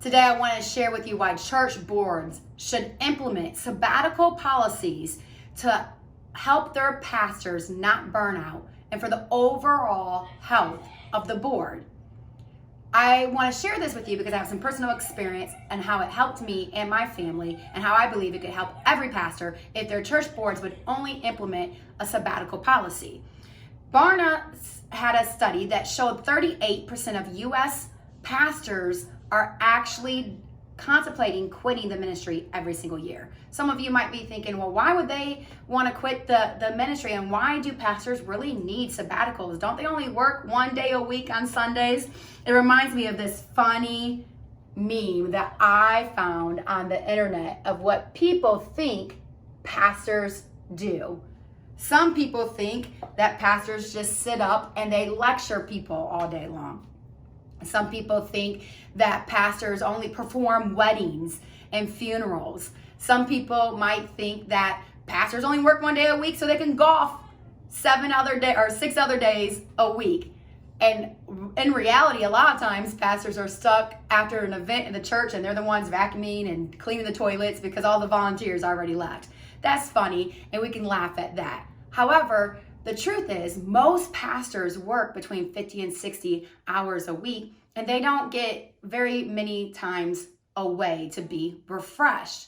Today I want to share with you why church boards should implement sabbatical policies to help their pastors not burn out and for the overall health of the board. I want to share this with you because I have some personal experience and how it helped me and my family, and how I believe it could help every pastor if their church boards would only implement a sabbatical policy. Barna had a study that showed 38% of U.S. pastors are actually contemplating quitting the ministry every single year. Some of you might be thinking, well, why would they want to quit the ministry, and why do pastors really need sabbaticals? Don't they only work one day a week on Sundays? It reminds me of this funny meme that I found on the internet of what people think pastors do. Some people think that pastors just sit up and they lecture people all day long. Some people think that pastors only perform weddings and funerals. Some people might think that pastors only work one day a week so they can golf 6 other days a week. And in reality, a lot of times pastors are stuck after an event in the church and they're the ones vacuuming and cleaning the toilets because all the volunteers already left. That's funny, and we can laugh at that. However, the truth is, most pastors work between 50 and 60 hours a week, and they don't get very many times away to be refreshed.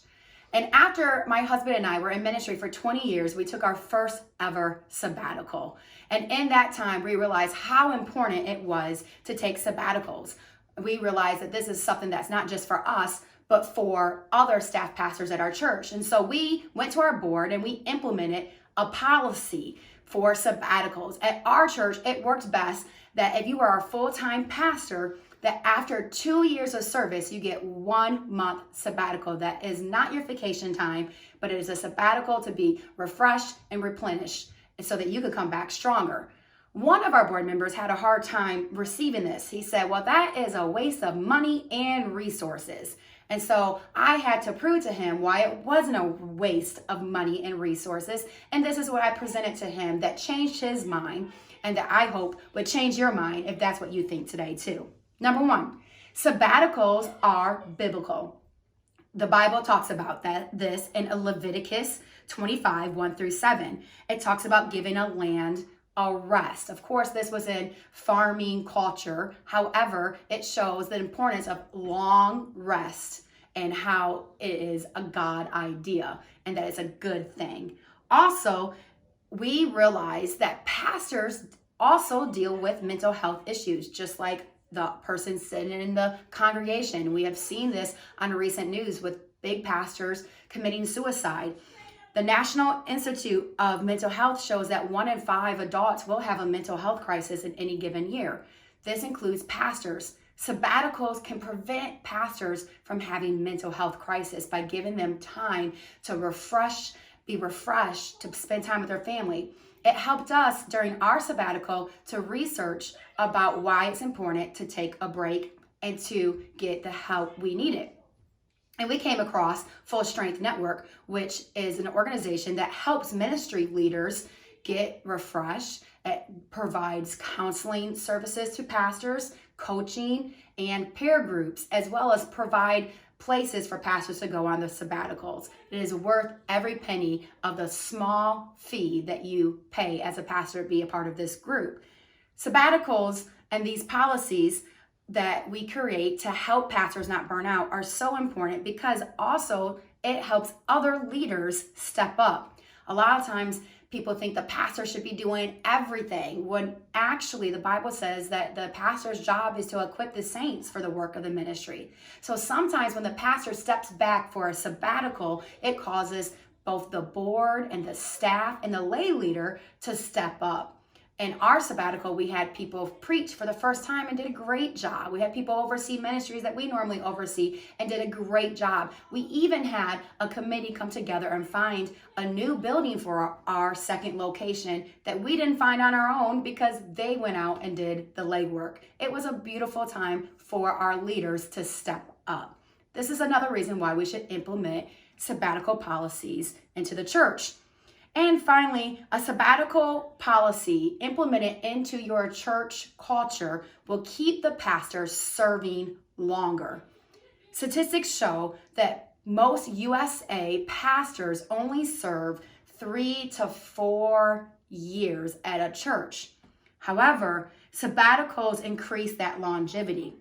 And after my husband and I were in ministry for 20 years, we took our first ever sabbatical. And in that time, we realized how important it was to take sabbaticals. We realized that this is something that's not just for us, but for other staff pastors at our church. And so we went to our board and we implemented a policy for sabbaticals. At our church, it works best that if you are a full-time pastor, that after 2 years of service, you get 1 month sabbatical. That is not your vacation time, but it is a sabbatical to be refreshed and replenished, and so that you could come back stronger. One of our board members had a hard time receiving this. He said, well, that is a waste of money and resources. And so I had to prove to him why it wasn't a waste of money and resources. And this is what I presented to him that changed his mind, and that I hope would change your mind if that's what you think today too. Number one, sabbaticals are biblical. The Bible talks about this in Leviticus 25, 1-7. It talks about giving a land a rest. Of course, this was in farming culture. However, it shows the importance of long rest and how it is a God idea and that it's a good thing. Also, we realize that pastors also deal with mental health issues, just like the person sitting in the congregation. We have seen this on recent news with big pastors committing suicide. The National Institute of Mental Health shows that 1 in 5 adults will have a mental health crisis in any given year. This includes pastors. Sabbaticals can prevent pastors from having mental health crisis by giving them time to be refreshed, to spend time with their family. It helped us during our sabbatical to research about why it's important to take a break and to get the help we needed. And we came across Full Strength Network, which is an organization that helps ministry leaders get refreshed. It provides counseling services to pastors, coaching, and peer groups, as well as provide places for pastors to go on the sabbaticals. It is worth every penny of the small fee that you pay as a pastor to be a part of this group. Sabbaticals and these policies that we create to help pastors not burn out are so important because also it helps other leaders step up. A lot of times people think the pastor should be doing everything, when actually the Bible says that the pastor's job is to equip the saints for the work of the ministry. So sometimes when the pastor steps back for a sabbatical, it causes both the board and the staff and the lay leader to step up. In our sabbatical, we had people preach for the first time and did a great job. We had people oversee ministries that we normally oversee and did a great job. We even had a committee come together and find a new building for our second location that we didn't find on our own because they went out and did the legwork. It was a beautiful time for our leaders to step up. This is another reason why we should implement sabbatical policies into the church. And finally, a sabbatical policy implemented into your church culture will keep the pastor serving longer. Statistics show that most USA pastors only serve 3 to 4 years at a church. However, sabbaticals increase that longevity.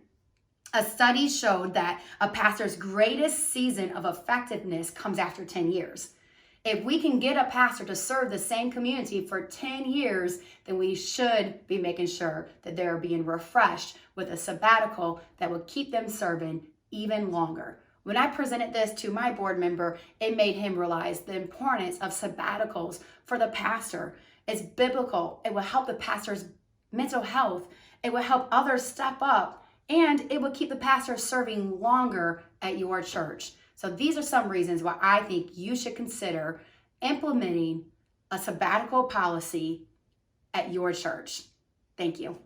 A study showed that a pastor's greatest season of effectiveness comes after 10 years. If we can get a pastor to serve the same community for 10 years, then we should be making sure that they're being refreshed with a sabbatical that will keep them serving even longer. When I presented this to my board member, it made him realize the importance of sabbaticals for the pastor. It's biblical. It will help the pastor's mental health. It will help others step up, and it will keep the pastor serving longer at your church. So these are some reasons why I think you should consider implementing a sabbatical policy at your church. Thank you.